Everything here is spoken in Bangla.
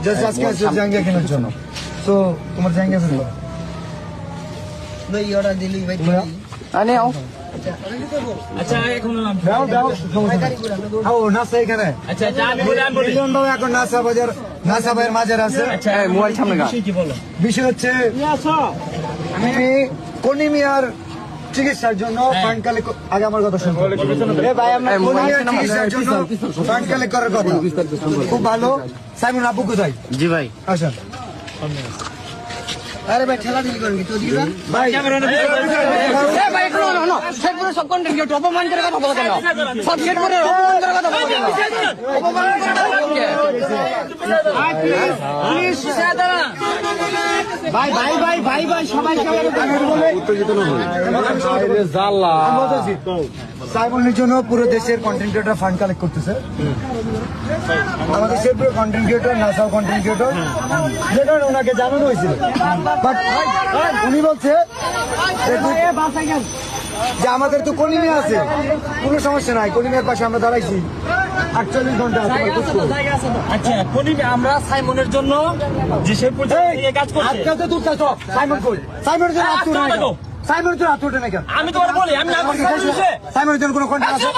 জাস্ট আজকে আসছে জাঙ্গিয়া কেনার জন্য। তো তোমার জাঙ্গিয়া আছে তো? ভাই অর্ডার দিলি ভাই আনে আও আচ্ছা এখন দাও দাও ও নাসা এখানে। আচ্ছা আচ্ছা আমি বলি মিলন বাবু এখন নাসা বাজার, নাসা ভাইয়ের মাঝে আছে। আচ্ছা মোবাইল সামনে গা কি বলো বিষয় হচ্ছে আমি কনিমিয়ার চিকিৎসার জন্য ফান্ড কালেক্ট, আগে আমার কথা শুনুন। ভাই আমরা কনিমিয়ার চিকিৎসার জন্য ফান্ড কালেক্ট করার কথা খুব ভালো। সাইমন আপু কোথায়? জি ভাই আসেন আরে ভাই ঠেলা দিলি করবি তো দিবা ভাই। এ ভাই একটু না না শেরপুরে সব কন্টেন্ট কেউ অপমান করে কথা বলে কেন? সব শেরপুরে অপমান করে কথা বলে কেন? অপমান করে কথা বলে কেন? প্লিজ ভাই ভাই ভাই ভাই ভাই সবাই সাইমনের জন্য পুরো দেশের কন্টেন্ট ক্রিয়েটর ফান্ড কালেক্ট করতেছে। আমাদের শেরপুরের কন্টেন্ট ক্রিয়েটর, নাসাও কন্টেন্ট ক্রিয়েটর, যেটা ওনাকে জানানো হয়েছিল। বাট উনি বলছে যে আমাদের তো কলিমিয়া আছে, কোনো সমস্যা নাই, কলিমিয়ার পাশে আমরা দাঁড়াইছি 48 ঘন্টা। আচ্ছা আমরা সাইমনের জন্য যে সে কাজ করছে আজকে তো সাইমন কই? সাইমনের জন্য আত্মুর নাই কেন? সাইমনের জন্য আত্মুর নাই কেন? আমি তোমার বলি আমি সাইমনের জন্য কোনো কন্টেন্ট আছে?